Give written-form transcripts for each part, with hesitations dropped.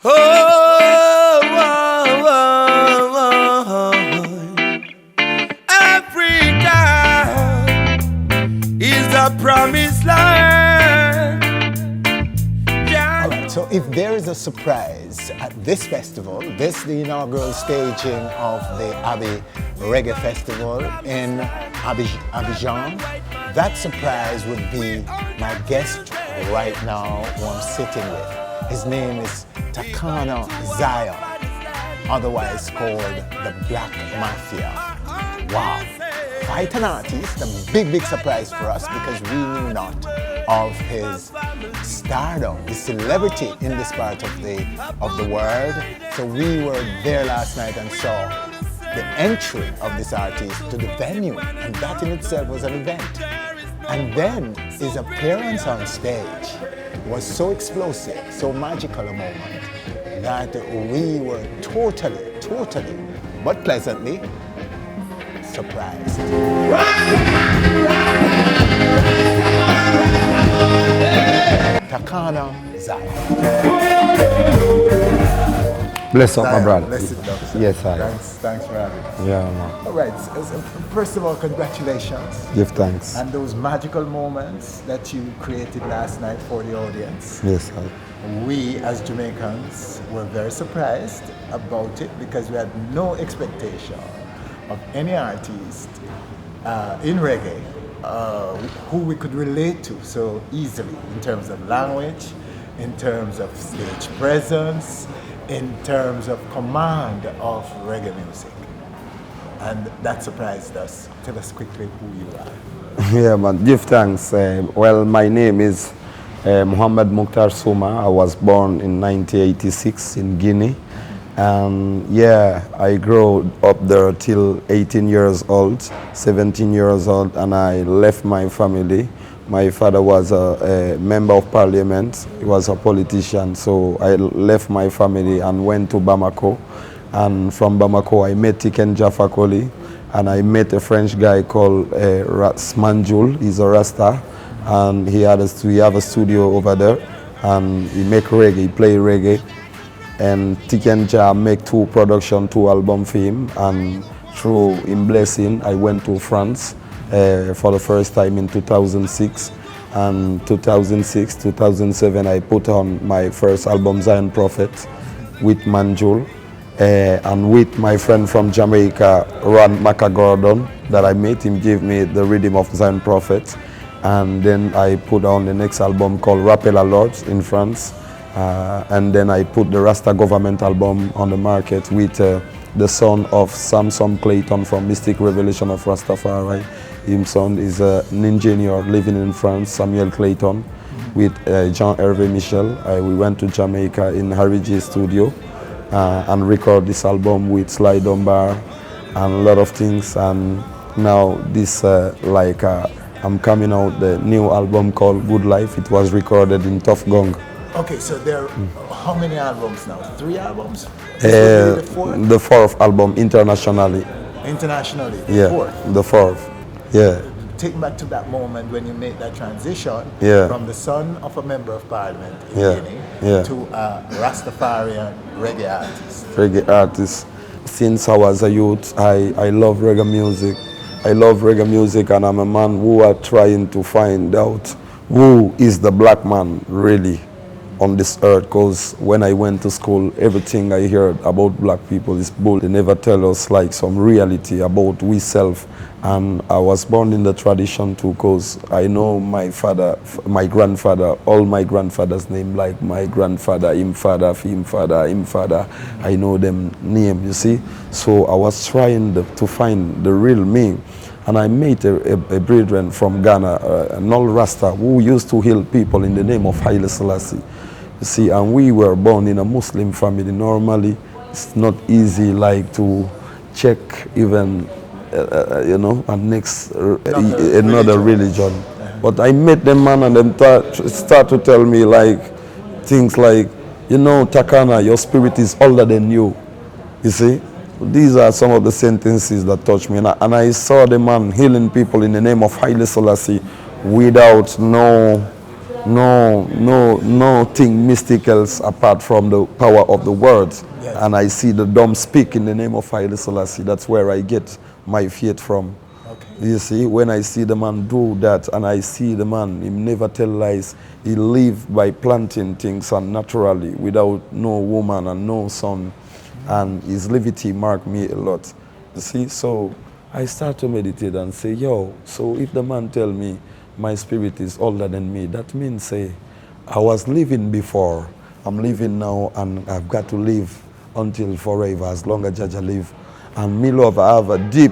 Oh, oh, oh, oh. Africa is the promised land. All right, so if there is a surprise at this festival, this the inaugural staging of the Abi Reggae Festival in Abijan, that surprise would be my guest right now who I'm sitting with. His name is Takana Zion, otherwise called the Black Mafia. Wow. Quite an artist, a big surprise for us because we knew not of his stardom, his celebrity in this part of the world. So we were there last night and saw the entry of this artist to the venue, and that in itself was an event. And then his appearance on stage was so explosive, so magical a moment that we were totally, but pleasantly surprised. Takana Zion. Bless up, my brother. Bless it up, sir. Yes, I. Thanks for having me. Yeah, man. All right, first of all, congratulations. Give thanks. And those magical moments that you created last night for the audience. Yes, I. We as Jamaicans were very surprised about it because we had no expectation of any artist in reggae who we could relate to so easily in terms of language, in terms of stage presence, in terms of command of reggae music. And that surprised us. Tell us quickly who you are. Yeah, man. Give thanks. Well, my name is Muhammad Mukhtar Souma. I was born in 1986 in Guinea. And yeah, I grew up there till 18 years old, 17 years old, and I left my family. My father was a member of parliament. He was a politician, so I left my family and went to Bamako. And from Bamako, I met Tiken Jaffa Koli, and I met a French guy called Manjul. He's a Rasta, and he have a studio over there, and he make reggae, he play reggae. And Tiken Jah make two album for him, and through him blessing, I went to France for the first time in 2006. And 2006, 2007, I put on my first album, Zion Prophet, with Manjul. And with my friend from Jamaica, Ron Macagordon, that I met. Him gave me the rhythm of Zion Prophet. And then I put on the next album called Rappel à l'Ordre in France. And then I put the Rasta Government album on the market with the son of Samson Clayton from Mystic Revelation of Rastafari. His son is an engineer living in France, Samuel Clayton, with Jean-Hervé Michel. We went to Jamaica in Harry G's studio and record this album with Sly Dunbar and a lot of things. And now this, I'm coming out the new album called Good Life. It was recorded in Tough Gong. Okay, so there are how many albums now? 3 albums? The fourth album internationally. Internationally? Yeah, Fourth? the fourth. Yeah. Take me back to that moment when you made that transition from the son of a member of parliament in Guinea to a Rastafarian reggae artist. Reggae artist. Since I was a youth, I love reggae music. I love reggae music, and I'm a man who are trying to find out who is the black man really on this earth, because when I went to school, everything I heard about black people is bull. They never tell us like some reality about we self. And I was born in the tradition too, because I know my father, my grandfather, all my grandfather's name, like my grandfather, him father, him father, him father. I know them name, you see. So I was trying to find the real me. And I met a brethren from Ghana, an old Rasta, who used to heal people in the name of Haile Selassie. You see, and we were born in a Muslim family. Normally, it's not easy like to check even, and next another religion. But I met them man, and them start to tell me like things like, Takana, your spirit is older than you. You see, these are some of the sentences that touch me, and I saw the man healing people in the name of Haile Selassie without no nothing mystical apart from the power of the words. Yes. And I see the dumb speak in the name of Haile Selassie. That's where I get my faith from. Okay. You see, when I see the man do that, and I see the man, he never tell lies. He live by planting things and naturally, without no woman and no son. And his levity marked me a lot. You see, so I start to meditate and say, yo, so if the man tell me my spirit is older than me, that means, say, I was living before, I'm living now, and I've got to live until forever, as long as Jaja live. And me love, I have a deep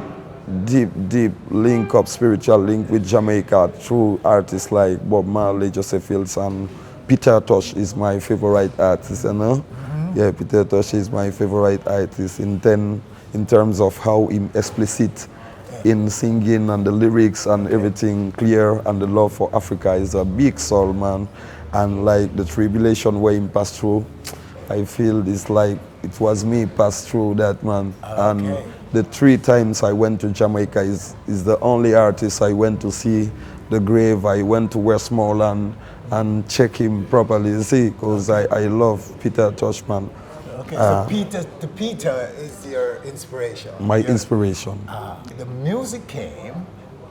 link up, spiritual link with Jamaica through artists like Bob Marley, Joseph Fields, and Peter Tosh is my favorite artist, you know? Yeah, Peter Tosh is my favorite artist in terms of how he explicit in singing and the lyrics and everything clear, and the love for Africa is a big soul, man. And like the tribulation where he passed through, I feel it's like it was me passed through that, man. Okay. And the 3 times I went to Jamaica is the only artist I went to see the grave. I went to Westmoreland and check him properly, you see, because I love Peter Tosh, man. Okay, so Peter is your inspiration. My inspiration. The music came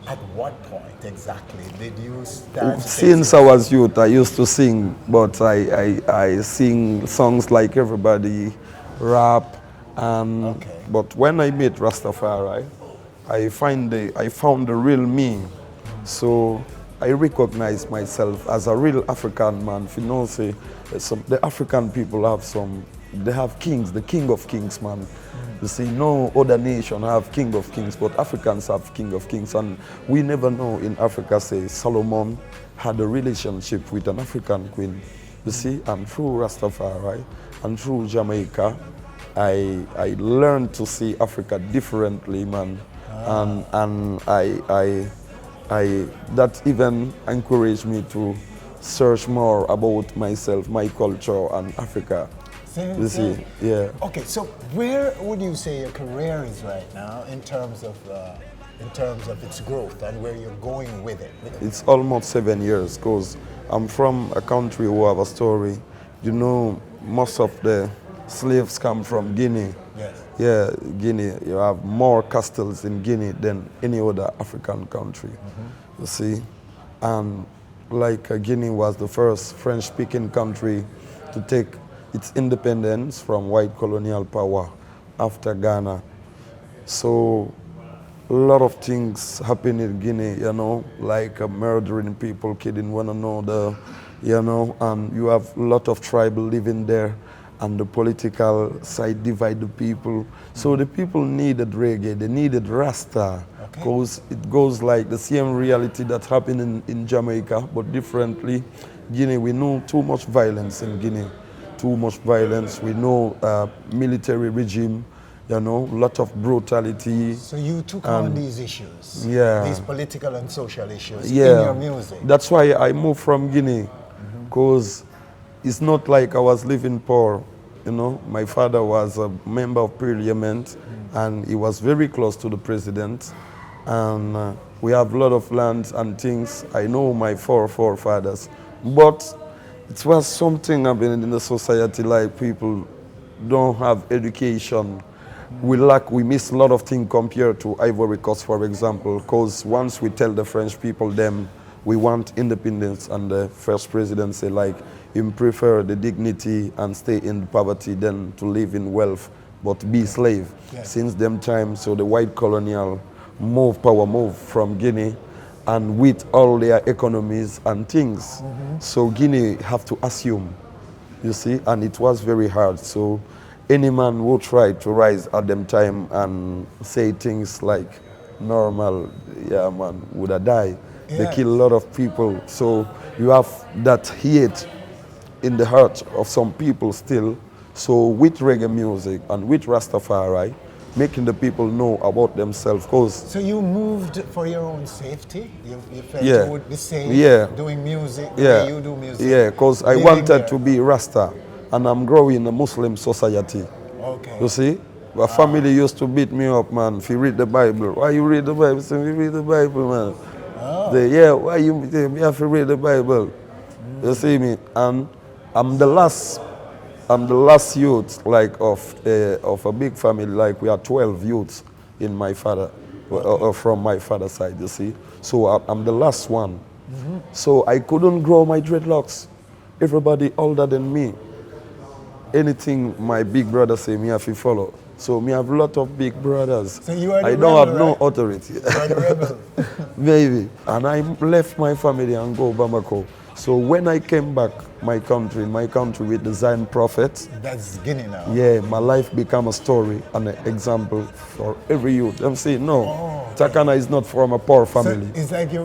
at what point exactly? Did you start? Since I was youth, I used to sing, but I sing songs like everybody, rap, and but when I met Rastafari, I found the real me. So I recognize myself as a real African man. You know, say the African people they have kings, the king of kings, man. You see, no other nation have king of kings, but Africans have king of kings. And we never know in Africa, say, Solomon had a relationship with an African queen. You see, and through Rastafari and through Jamaica, I learned to see Africa differently, man. And that even encouraged me to search more about myself, my culture, and Africa. You see, yeah. Okay, so where would you say your career is right now in terms of its growth and where you're going with it? It's almost 7 years, because I'm from a country who have a story. You know, most of the slaves come from Guinea. Yes. Yeah, Guinea. You have more castles in Guinea than any other African country. You see, and like Guinea was the first French-speaking country to take its independence from white colonial power after Ghana. So a lot of things happen in Guinea, you know, like murdering people, killing one another, you know, and you have a lot of tribal living there, and the political side divide the people. So the people needed reggae, they needed Rasta, because it goes like the same reality that happened in Jamaica, but differently. Guinea, we know too much violence in Guinea. Too much violence. We know military regime, you know, a lot of brutality. So you took on these issues, these political and social issues in your music. That's why I moved from Guinea, because it's not like I was living poor, you know. My father was a member of parliament, and he was very close to the president, and we have a lot of land and things. I know my forefathers, but it was something happening in the society, like people don't have education. We miss a lot of things compared to Ivory Coast, for example, because once we tell the French people them we want independence, and the first president say like him prefer the dignity and stay in poverty than to live in wealth but be slave. Since them time, so the white colonial power moved from Guinea, and with all their economies and things. So Guinea have to assume, you see, and it was very hard. So any man who tried to rise at them time and say things like normal, yeah man, would have died. They kill a lot of people. So you have that hate in the heart of some people still. So with reggae music and with Rastafari, making the people know about themselves. So you moved for your own safety? You felt you would be safe doing music the way you do music? Yeah, because I wanted to be Rasta, and I'm growing in a Muslim society. Okay. You see? My family used to beat me up, man, if you read the Bible. Why you read the Bible? So we read the Bible, man. They, why you have to read the Bible? You see me? And I'm the last youth like of a big family. Like we are 12 youths in my father, from my father's side. You see, so I'm the last one. So I couldn't grow my dreadlocks. Everybody older than me. Anything my big brother say, me have to follow. So me have a lot of big brothers. So you are the I don't rebel, have no right? authority. You are the rebel. Maybe. And I left my family and go Bamako. So when I came back my country with the Zion Prophet, That's Guinea now. yeah, my life became a story and an example for every youth. I'm saying, no, Takana is not from a poor So family. it's like you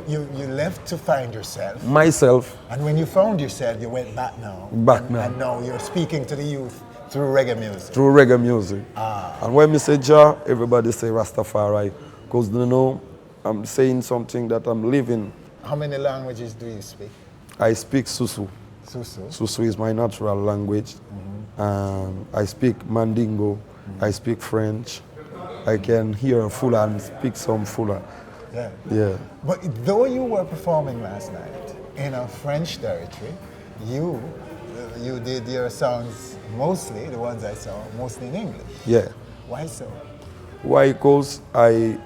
left to find yourself. Myself, And when you found yourself, you went back now. Back now. And now you're speaking to the youth through reggae music. through reggae music. And when we say Jah, everybody say Rastafari. Because you know, I'm saying something that I'm living. How many languages do you speak? I speak Susu. Susu. Susu is my natural language. I speak Mandingo. I speak French. I can hear Fula and speak some Fula. Yeah. Yeah. But though you were performing last night in a French territory, you did your songs mostly, the ones I saw, mostly in English. Yeah. Why so? Why? Because I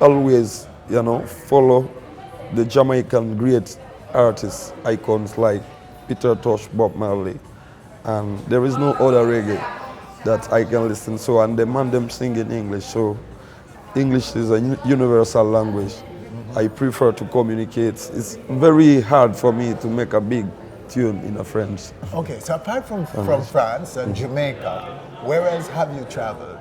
always, follow the Jamaican great artists, icons like Peter Tosh, Bob Marley, and there is no other reggae that I can listen. So, and the man them sing in English. So, English is a universal language. I prefer to communicate. It's very hard for me to make a big tune in a French. Okay, so apart from France and Jamaica, where else have you traveled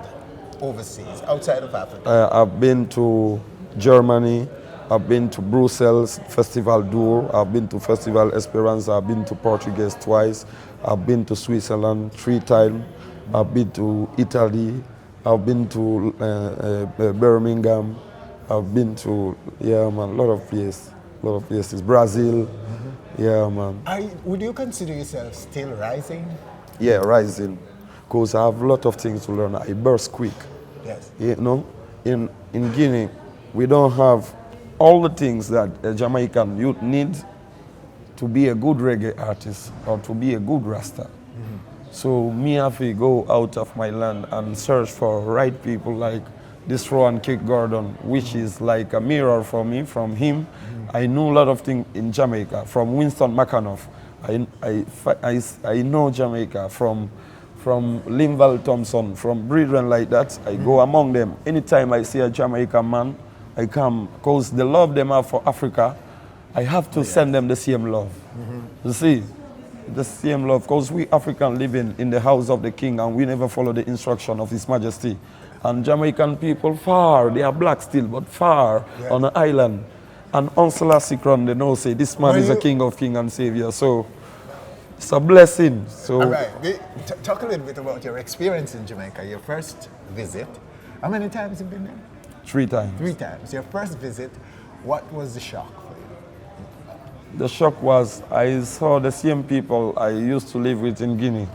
overseas, outside of Africa? I've been to Germany. I've been to Brussels, Festival d'Or. I've been to Festival Esperanza. I've been to Portuguese twice. I've been to Switzerland 3 times. I've been to Italy. I've been to Birmingham. I've been to, a lot of places. Brazil, man. Would you consider yourself still rising? Yeah, rising. Because I have a lot of things to learn. I burst quick. Yes. In Guinea, we don't have all the things that a Jamaican youth need to be a good reggae artist or to be a good Rasta. So me have to go out of my land and search for right people like this Rowan Kick Gordon, which is like a mirror for me from him. I know a lot of things in Jamaica, from Winston McAnuff. I know Jamaica from Linval Thompson, from brethren like that. I go among them. Anytime I see a Jamaican man, I come, because the love them have for Africa, I have to send them the same love. You see, the same love, because we African living in the house of the king and we never follow the instruction of His Majesty. And Jamaican people far, they are black still, but far on the island. And on Selassie Crown, they know say this man is a king of king and savior. So it's a blessing. So All right. Talk a little bit about your experience in Jamaica, your first visit. How many times have you been there? 3 times. 3 times. Your first visit, what was the shock for you? The shock was I saw the same people I used to live with in Guinea.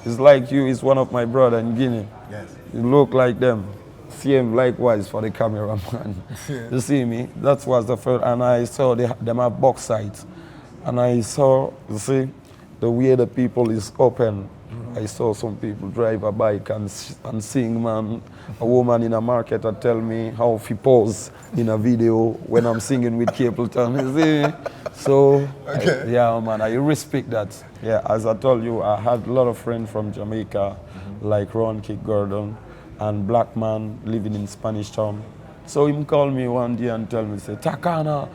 It's like you is one of my brother in Guinea. Yes. You look like them. Same likewise for the cameraman. You see me? That was the first, and I saw them have box sites. And I saw, you see, the way the people is open. I saw some people drive a bike and sing, man. A woman in a market and tell me how she pose in a video when I'm singing with Capleton. You see? So, Okay. man, I respect that. Yeah, as I told you, I had a lot of friends from Jamaica, like Ron Kick Gordon, and black man living in Spanish Town. So him called me one day and tell me, say, Takana,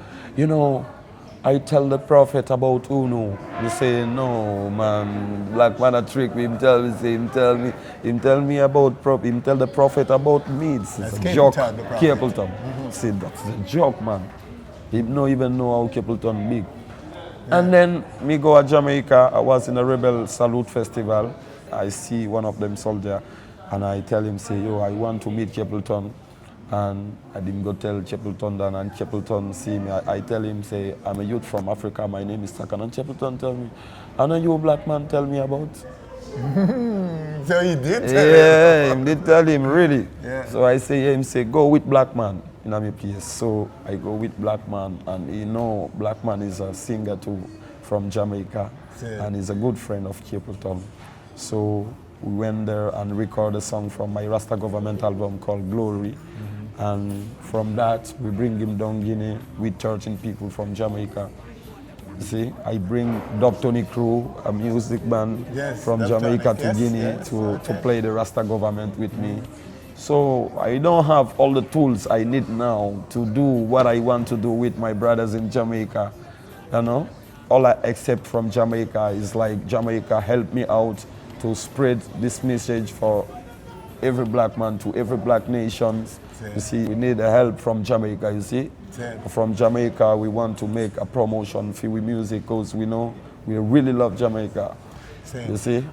I tell the prophet about Uno. He say, no, man, black man a trick me. Him tell me about him tell the prophet about me. It's a joke. Capleton. See, that's a joke, man. He don't even know how Capleton big. Yeah. And then me go to Jamaica. I was in a Rebel Salute Festival. I see one of them soldier, and I tell him, say, yo, I want to meet Capleton. And I didn't go tell Capleton that, and Capleton see me. I tell him, say, I'm a youth from Africa, my name is Takana. And Capleton tell me, I know you black man tell me about. So he did tell him? Yeah, he did tell him, really. Yeah. So I say, him say, go with black man in my place. So I go with black man, and black man is a singer too from Jamaica, and he's a good friend of Capleton. So we went there and recorded a song from my Rasta Government album called Glory. And from that, we bring him down Guinea with 13 people from Jamaica. You see, I bring Dub Tony Crew, a music band from Jamaica to Guinea to play the Rasta Government with me. So I don't have all the tools I need now to do what I want to do with my brothers in Jamaica. You know, all I accept from Jamaica is like Jamaica help me out to spread this message for every black man to every black nation. You see, we need the help from Jamaica, you see. From Jamaica, we want to make a promotion for we music because we know we really love Jamaica. You see?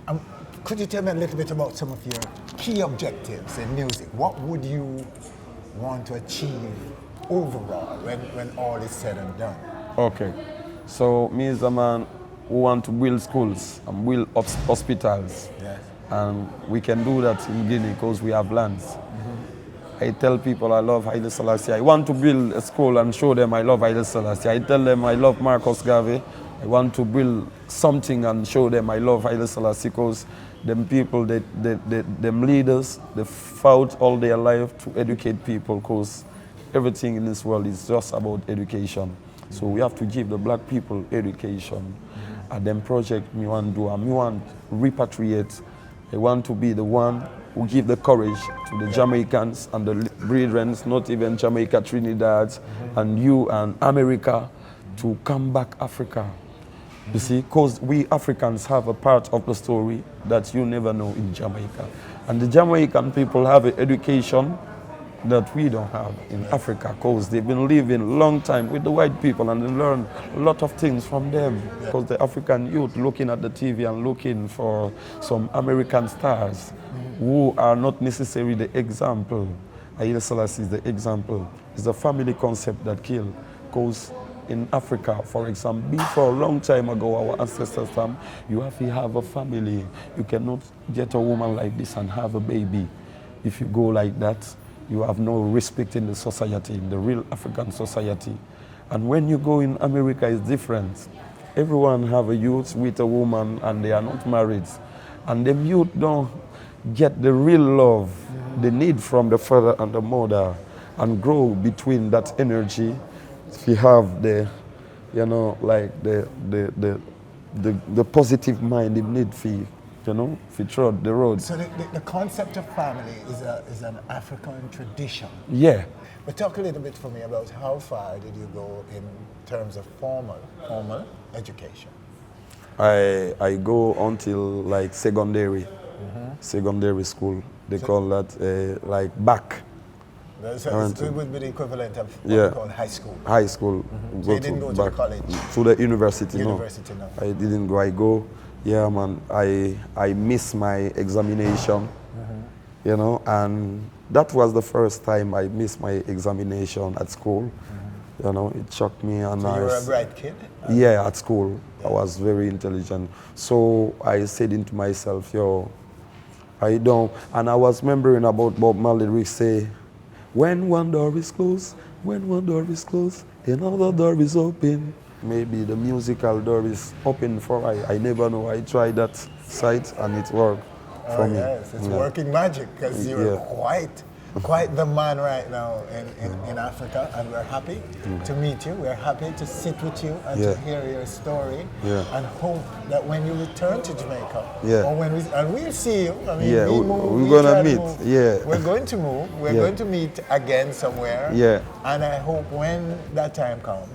Could you tell me a little bit about some of your key objectives in music? What would you want to achieve overall when all is said and done? Okay. So me as a man who want to build schools and build hospitals. Yes. And we can do that in Guinea because we have lands. I tell people I love Haile Selassie. I want to build a school and show them I love Haile Selassie. I tell them I love Marcus Garvey. I want to build something and show them I love Haile Selassie because them people, them leaders, they fought all their life to educate people because everything in this world is just about education. So we have to give the black people education. And then project me want to do, and me want repatriate. I want to be the one who give the courage to the Jamaicans and the brethren, not even Jamaica, Trinidad, and you and America to come back Africa. You see, because we Africans have a part of the story that you never know in Jamaica. And the Jamaican people have an education that we don't have in Africa because they've been living a long time with the white people and they learn a lot of things from them. Because the African youth looking at the TV and looking for some American stars who are not necessarily the example. Haile Selassie is the example. It's the family concept that killed. Because in Africa, for example, before a long time ago, our ancestors time, you have to have a family. You cannot get a woman like this and have a baby. If you go like that, you have no respect in the society, in the real African society. And when you go in America, it's different. Everyone have a youth with a woman and they are not married. And the youth don't get the real love they need from the father and the mother and grow between that energy. If you have the, you know, like the positive mind you need for, you know, if you trod the road. So the concept of family is an African tradition. Yeah. But talk a little bit for me about how far did you go in terms of formal education? I go until like secondary school. They call that like back. So it would be the equivalent of what we call high school. High school. So you didn't go to college? To the university, University, no. I didn't go. I go. Yeah, man, I missed my examination, you know, and that was the first time I missed my examination at school. You know, it shocked me. And so you were a bright kid? Yeah, at school. I was very intelligent. So I said into myself, yo, I don't, and I was remembering about Bob Marley lyrics say, when one door is closed, another door is open. Maybe the musical door is open for I never know. I tried that site and it worked for me. Yes, it's working magic because you're quite the man right now in Africa, and we're happy to meet you. We're happy to sit with you and to hear your story and hope that when you return to Jamaica or when we'll see you. I mean, we're gonna meet. We're going to move. We're going to meet again somewhere. And I hope when that time comes,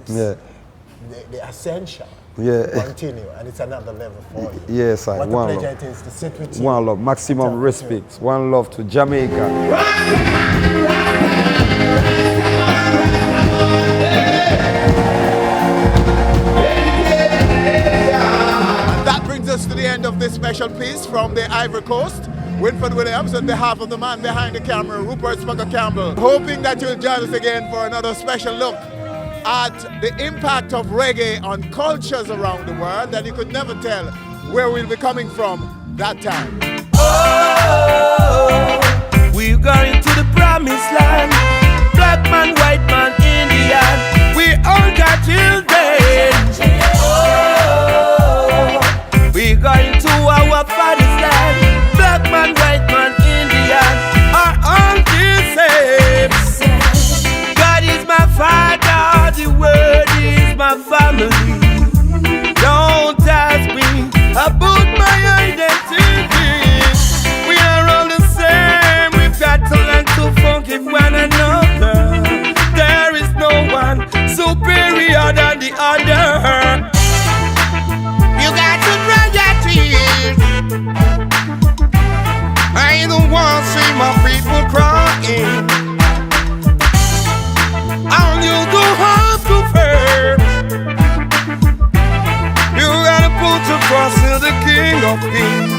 the ascension continue, and it's another level for you. Yes, what a pleasure it is to sit with you. One love, maximum respect. One love to Jamaica. That brings us to the end of this special piece from the Ivory Coast. Winford Williams on behalf of the man behind the camera, Rupert Spugger Campbell, hoping that you'll join us again for another special look at the impact of reggae on cultures around the world, and you could never tell where we'll be coming from that time. Oh, we're going to the promised land. Black man, white man, Indian, we all got children. Oh, nothing.